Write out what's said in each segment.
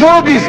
24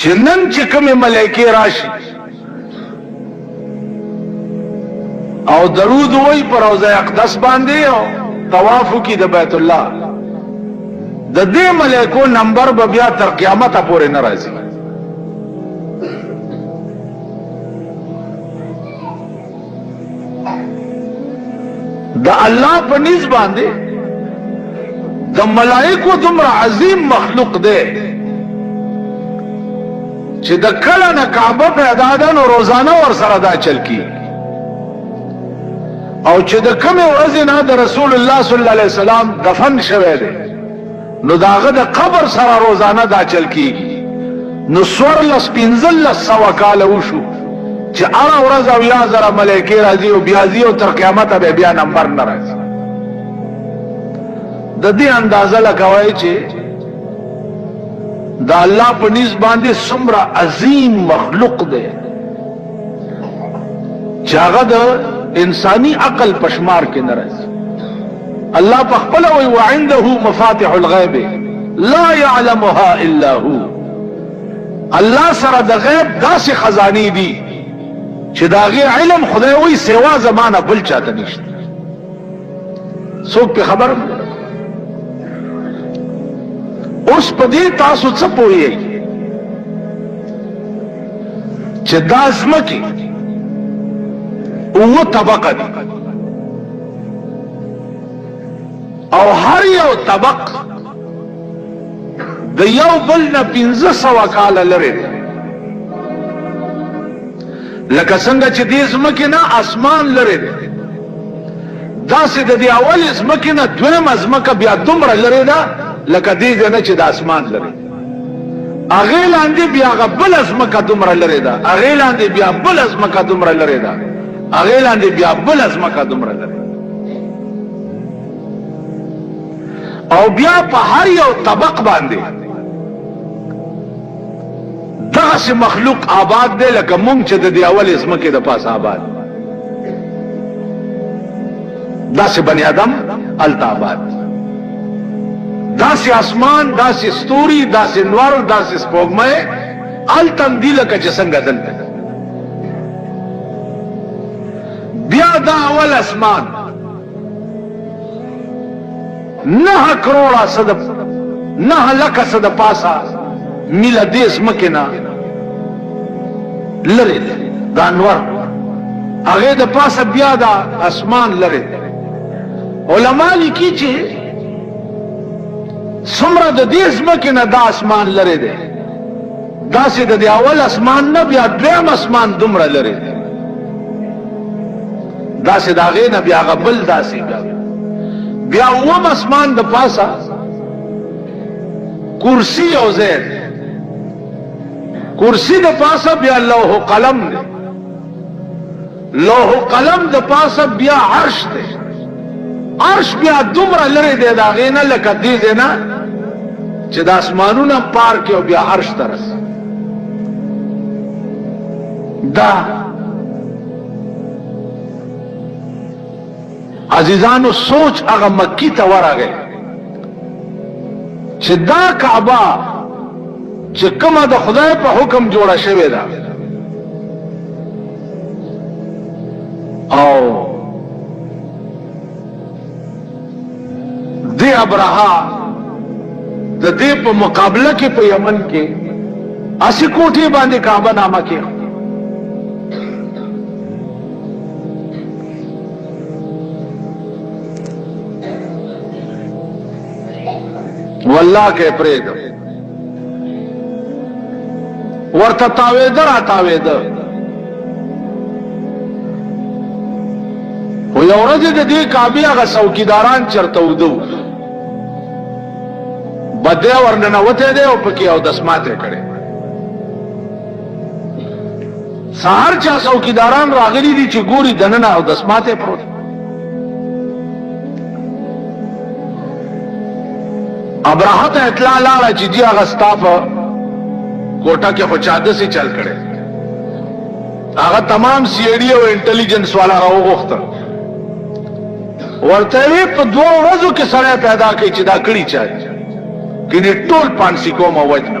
چې نن چې کومې ملایکې راشي او درود وای پر روضه اقدس باندې او طواف کی د بیت الله، د دې ملائکو نمبر به بیا تر قیامت پورې نه راځي. د الله په نس باندې د ملائکو دومره عظیم مخلوق دی چې د کله نه کعبه پیدا ده نو روزانه ور سره دا چل کی، او چې د کومې ورځې نه د رسول الله صلی الله علیه وسلم دفن شوی دی نو داغه د قبر سره روزانه دا چل کیږي. نو 1400 کاله وشو چې هر ورځ او یا زره ملائکې راځي او بیا ځي او تر قیامت به بیا نمبر نه راځي. د دې اندازه لګوي چې د الله په نس باندې څومره عظیم مخلوق دی چې هغه د انسانی عقل پشمار کې نه راځي. الله په خپل وی وعنده مفاتح الغیب لا يعلمها الا هو. الله سره د غیب داسې خزانه دي چې داغه علم خدای وی سوا زمانہ بل چاته نشته. څوک په خبر اوس په دې تاسو څه پوهیږئ چې دا ځمکه او طبقه دي او هر یو طبق د یو بل نه 1500 کاله لري. لکه څنګه چې دې ځمکې نه اسمان لري داسې د دې اول ځمکې نه دویمه ځمکه بیا دومره لري ده لکه دې نه چې د اسمان لري. هغې لاندې بیا هغه بله ځمکه دومره لري ده، هغې لاندې بیا بله ځمکه دومره لري ده، هغې لاندې بیا بله ځمکه دومره لري. او بیا په هر یو طبق باندې دغسې مخلوق آباد دی لکه مونږ چې د دې اولې ځمکې د پاسه آباد. داسې بني آدم هلته آباد، داسې اسمان، داسې ستوري، داسې نور، داسې سپوږمۍ هلته هم دي لکه چې څنګه دلته. بیا دا اول اسمان 9 کروڑه صد 9 لکه صد پاسا میله دې ځمکې نه لرې دی دا انور، هغې د پاسه بیا دا اسمان لرې دی. علما لیکي چې څومره د دې ځمکې نه دا اسمان لرې دی داسې د دې اول اسمان نه بیا دویم اسمان دومره لرې دی، داسې د هغې نه بیا هغه بل داسې بیا اوم اسمان د پاسه کرسی او ځای دی، کرسی د پاسه بیا لوح قلم دی، لوح قلم د پاسه بیا عرش دی، عرش بیا دومره لرې دی د هغې نه لکه دې ځای نه چې د اسمانونه پار کې او بیا عرش ته رسي. دا عزیزانو سوچ هغه مکی ته ورغی چې دا کعبه چې کومه د خدای په حکم جوړه شوې ده او دی ابرها د دې په مقابله کې په یمن کې 80 کوټې باندې کعبه نامه کې والله کې پرېږدم ورته تاوېده را تاوېده. خو یو ورځ د دې کعبې هغه څوکیداران چېرته اوده وو بدی ورننوتی دی او پکې اودس ماتی کړی. سهار چا څوکیداران راغلي دي چې ګوري دننه اودس ماتی پروت. ابراهه ته اطلاع لاړه چې جی هغه ستا په کوټه کې خو چا داسې چل کړی. هغه تمام سی آی ډي او انټلیجنس والا راوغوښتل، ورته وی په 2 ورځو کې سړی پیدا کړي چې دا کړي چا ګینې ټول پانسي کوم وجنه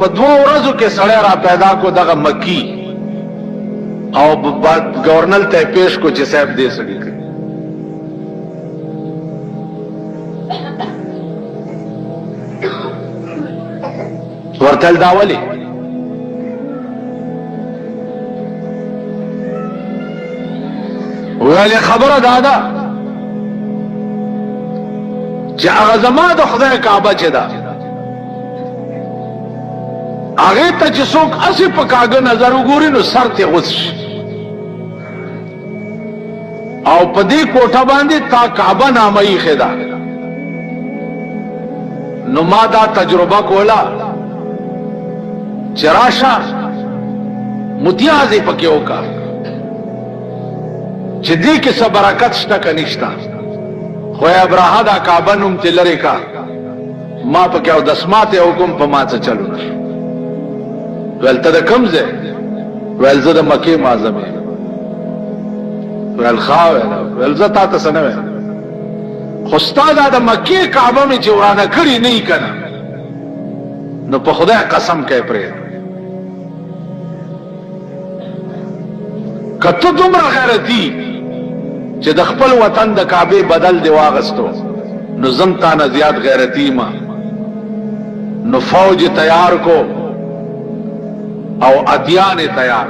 په دوه ورځو کې سړی را پیدا کو دغه مکی او گورنر ته پیش کو چې صاحب دې سړي کړ ورتل داولی ویلی خبره دادا چې هغه زما د خدای کعبه چې ده هغه ته چې څوک اسی په کاغه نظر وګوري نو سر ته غوس او په دې کوټه باندې تا کعبه نامه یې خدا نو ما دا تجربه کولا چراشا متیازی پکې وکا چې دې کې څه برکت شته کنيشتا خو ابراهیم دا کعبه نوم تلری کا ما پکې او دسمات حکم په ما څه چلو ولته د کمزه ولزه د مکه معظمه ول خاوه ولزه تا ته سنوي خو استاد د مکه کعبه می جوړانه کړی نه کنا نو په خدای قسم کوي پرې کته دومره غیرتی چې د خپل وطن د کعبه بدل دی واغستو نو زم تا نه زیات غیرتی ما نو فوج تیار کو او ادیان تیار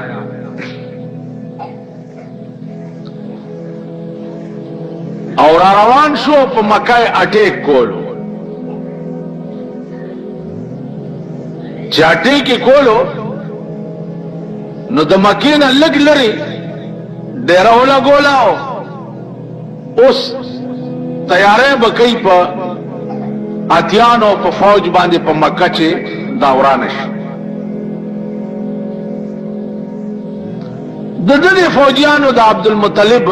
او را روان شو په مکه اٹیک کولو چاټي کې کولو نو د مکې نه لګ لري ډېر ولا ګولاو اوس تیارې بکې په اتیانو په فوج باندې په مکه چې داوران شي د دې فوجیانو د عبد المطلب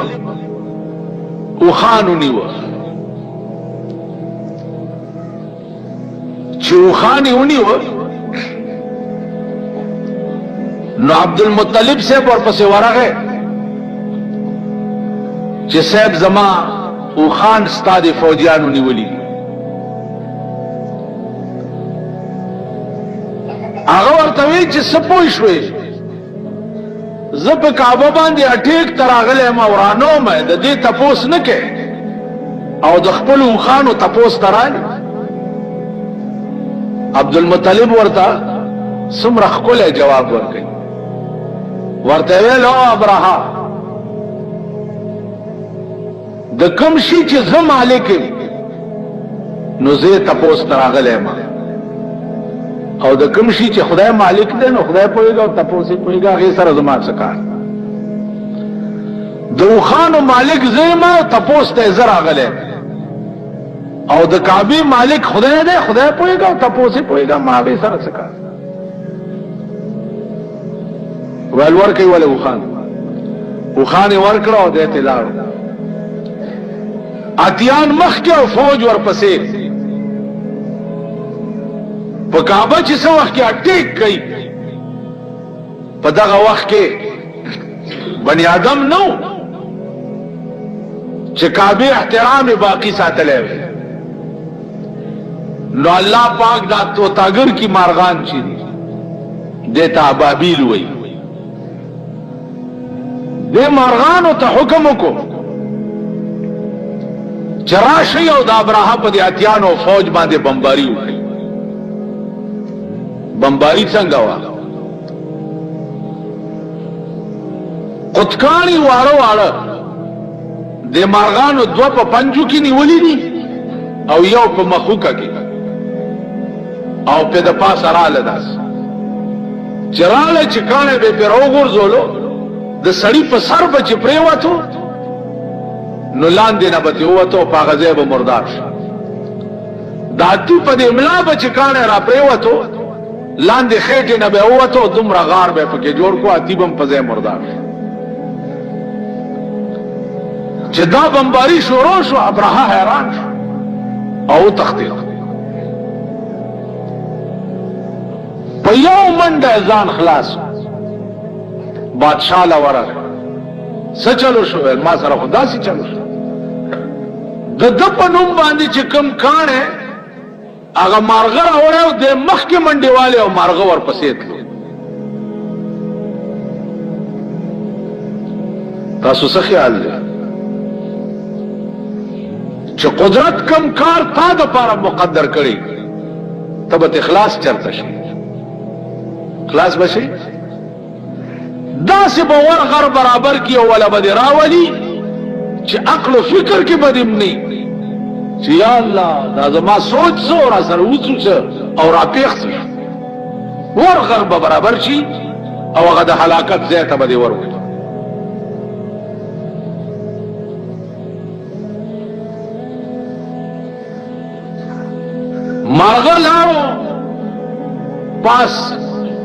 او خانو نیو چې او خاني ونیو نو عبد المطلب سے ورپسې ورغه چې صاحب زما او خان ستاد فوجیانو نیولی هغه ورته وی چې سپوي شوي زپ کعبه باندې اٹیک تراغله ما ورانو مې د دې تپوس نه کې او د خپل او خانو تپوس ترالي عبد المطلب ورته سمرخ کوله جواب ورکړي ورته ویلو ابراهیم د کوم شي چې زه مالک نو زه تپوس تراغله ما او د کوم شي چې خدای مالک دی نو خدای پوهیږي او تپوس پوهیږي هغه سره زما څه کار د خانو مالک زما تپوس ته زرا غله او د کعبه مالک خدای دی خدای پوهیږي او تپوس پوهیږي ما به سره څه کار ول ورکي ول او خان ورکړه او د اطلاع اتیان مخ کې او فوج ورپسې په کعبه چې څو وخت کې اٹیک کوي په دغه وخت کې بنی آدم نو چې کعبه احترام باقی ساتلې نو الله پاک دا توتاګر کی مارغان چي دیتا ابابیل وای دې مارغانو ته حکم وکړو چراشی او د ابراهیم په اتیانو فوج باندې بمباری وکړي بمباری څنګه وا قطکانی واره د مارغانو دو په پنجو کې نیولې دي او یو په مخوکه کې او په د پاسه رااله داس چراله چې کانه به پیرو ګرځولو د سړی په سر بچ پریواتو نو لاندې نه بته وته په غزه به مردار شو داتو په دې املا بچ کانه را پریواتو لاندې خېټه نه به وته دومره غار به پکې جوړ کو اتیبم په ځای مردار چې دا بمباری شروع شو ابراهیم حیران شو او تختیق په یو منډه ځان خلاص بادشاہ لا ورغ څه چلو شو ما سره خدا سي چلو شو د په نوم باندې چې کم کانه هغه مارغه راوړو د مخکې منډې والے او مارغه ورپسې تلو. تاسو څه خیال دی چې قدرت کم کار تا د پاره مقدر کړي تب اخلاص چرته شي؟ خلاص بشي دا سه باور غر برابر کی او ولا بد راولي چې عقل او فکر کې بدیم نه چې یا الله دا زما سوچ سو را سره وڅوڅ او را پیښ ور غر برابر شي او هغه د هلاکت ځای ته بده ورو. مارغه لاړو پاس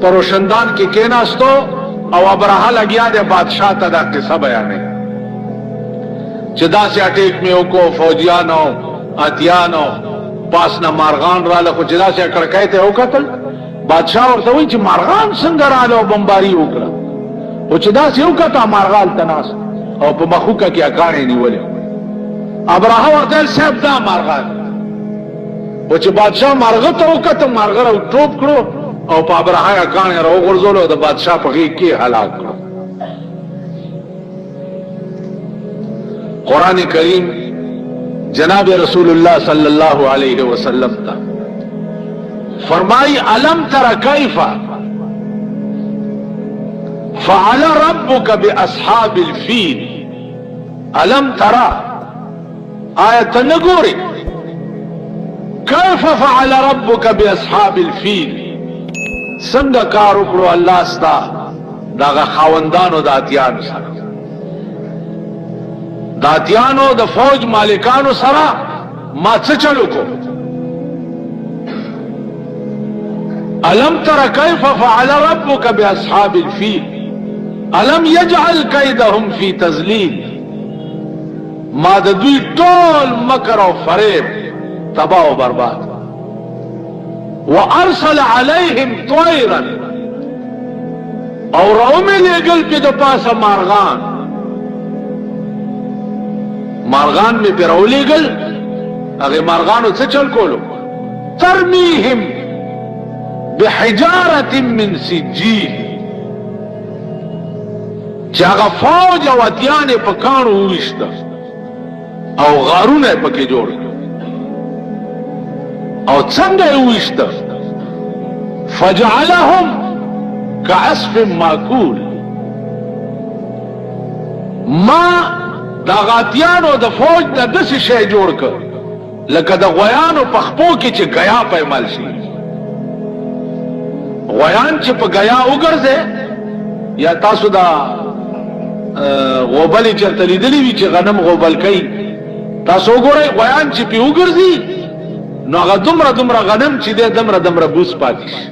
پروشندان کې کېناستو او ابراهه لګیا د بادشاہ ته دا قصه بیانې چې داسې اٹیک مې وکړو فوجیانو اتیانو پاس نه مارغان رااله خو چې داسې کړکۍ ته وکتل بادشاہ ورته وایي چې مارغان څنګه رااله او بمباري وکړه او چې داسې وکړه مارغان تناس او په مخوکه کې اکاڼې نیولې ابراهه ورته صاحب دا مارغان او چې بادشاہ مارغه ته وکړه مارغه راو ټوپ کړو او په ابراهه کانه راو غرزول او د بادشاہ په غیږ کې هلاک کړو. قرآن کریم جناب رسول الله صلی الله علیه وسلم تا فرمائی الم تر کیف فعل ربک باصحاب الفیل الم ترى آیت نګوري کیف فعل ربک باصحاب الفیل څنګه کار وکړو الله ستا دغه خاوندانو د اتیانو سره د اتیانو د فوج مالکانو سره ما څه چلو کو الم تر کیف فعل ربک باصحاب الفیل الم یجعل کیدهم فی تضلیل ما د دوی ټول مکر او فریب تباہ و برباد وارسل علیہم طیرا اور اومی لگل پی دو پاسا مارغان میں پی رو لگل اگر مارغانو سے چل کولو ترمیہم بحجارت من سجیل چاگا فوج او اتیان پکانو ہوشتا او غارون پکی جوڑ او څنګه وشت فجعلهم كعصف ماكول ما دا غاتیانو د فوج د داسې شی جوړ کړ لکه د غویانو په خپو کې چې غیا پیمال شي. غویان چې په غیا وګرځي یا تاسو دا غوبلې چرته لیدلې وي چې غنم غوبل کوي تاسو وګورئ غویان چې په وګرځي نو هغه دومره غنم چې دی دمره بوس پاتې شي.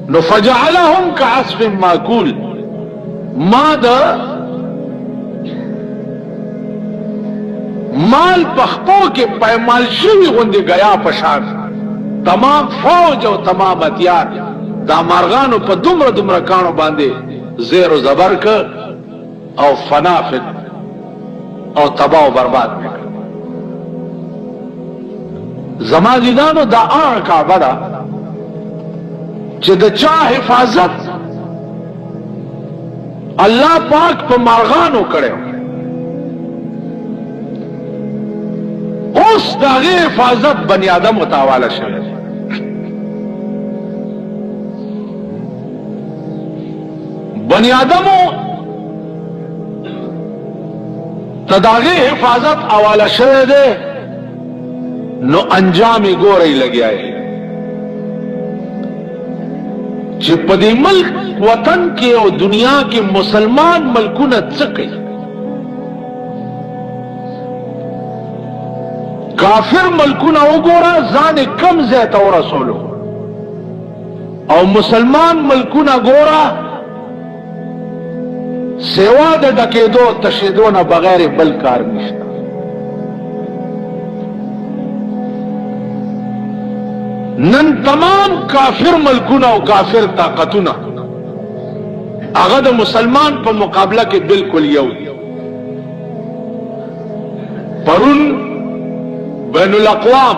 نو فجعلهم كعصف ماكول ما د مال پخپو کې پایمال شوی غوندې غیا پشان تمام فوج او تمام اتیار دا مارغانو په دومره کانو باندې زیر و زبر ک او فنافد او تباہ و برباد کړ. زما دیدانو دا آن کعبه دا چې د چا حفاظت الله پاک په مارغانو کړو اوس دغه حفاظت بنی آدم متواله شوی. بنی آدمو تداغه حفاظت حواله شوی دی نو انجام ګورې لګیا ہے چې په دې ملک وطن کې او دنیا کې مسلمان ملکونه څه کوي. کافر ملکونه وګوره ځان کم ځای ته ورسولو او مسلمان ملکونه ګوره سیوا د ډکېدو تشیدو نه بغیر بل کار نشته. نن تمام کافر ملکونه او کافر طاقتونه هغه د مسلمان په مقابله کې بالکل یو. پرون بین الاقوام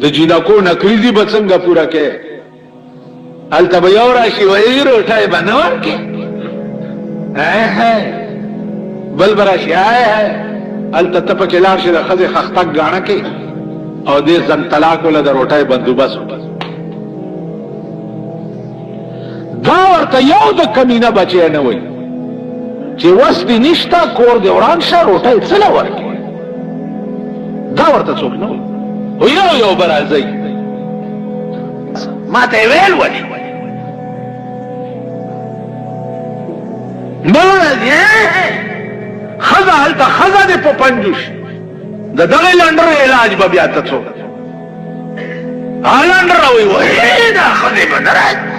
د جینکو نکریزی به څنګه پورا کې هلته به یو راشي وایي روټۍ به نه ورکې بل به راشي هلته ته پکې لاړ شي د ښځې خښتک ګاڼه کې او دې زن طلاق وله د روټۍ بندوبست وکړي دا ورته یو د کمینه بچی نه وایي چې وس دې نشته کور دې وران شه روټۍ څه له ورکې دا ورته څوک نه وایي خو یو به راځئ ما ته یې ویل ولې ښځه هلته ښځه دې په پنجوش د دغې لنډر علاج به بیا ته څوک لنډر راوایي دا ښځې به نه راځي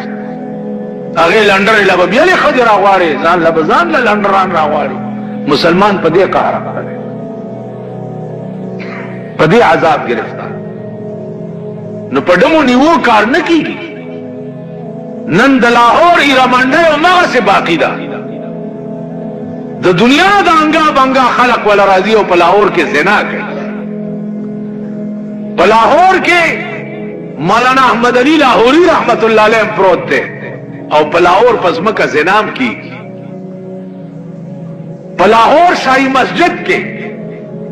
هغې لنډرې له به بیا لې ښځې راغواړي ځان له به ځان له لنډران راغواړي مسلمان په دې قهر کړی په دې عذاب گرفتار نو په ډمو نیوو کار نه کیږي نن د لاهور ایرمنډۍ هماغسې باقي ده د دنیا د انګا بنګا خلق ولا راځي او په لاهور کې زنا کوي په لاهور کې مولانا احمد علی لاهوری رحمت الله علیه پروت دی او په لاهور په ځمکه زنام کیږي په لاهور شاهي مسجد کې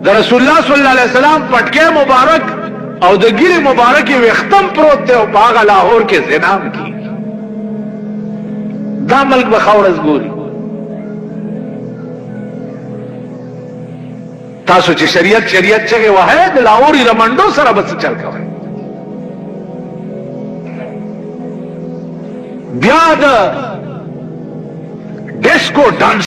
د رسول الله صلی الله علیه وسلم پټکې مبارک او د ګیرې مبارک وختم پروت دی او په هغه لاهور کې زنام کیږي دا ملک به خاورز ګوري تاسو چې شریعت چغې وهئ د لاهور ایرمنډو سره به څه چل کوئ بیا د ډیسکو ډانس